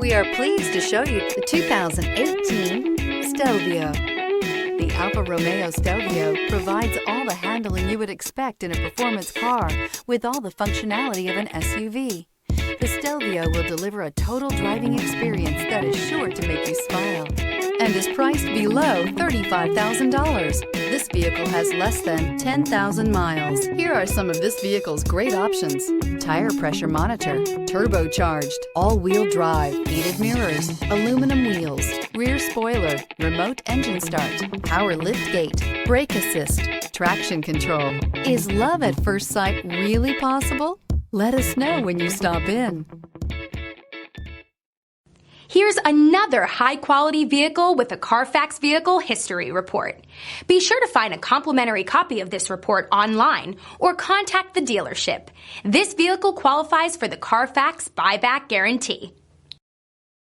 We are pleased to show you the 2018 Stelvio. The Alfa Romeo Stelvio provides all the handling you would expect in a performance car with all the functionality of an SUV. The Stelvio will deliver a total driving experience that is sure to make you smile and is priced below $35,000. This vehicle has less than 10,000 miles. Here are some of this vehicle's great options: tire pressure monitor, turbocharged, all-wheel drive, heated mirrors, aluminum wheels, rear spoiler, remote engine start, power liftgate, brake assist, traction control. Is love at first sight really possible? Let us know when you stop in. Here's another high-quality vehicle with a Carfax Vehicle History Report. Be sure to find a complimentary copy of this report online or contact the dealership. This vehicle qualifies for the Carfax Buyback Guarantee.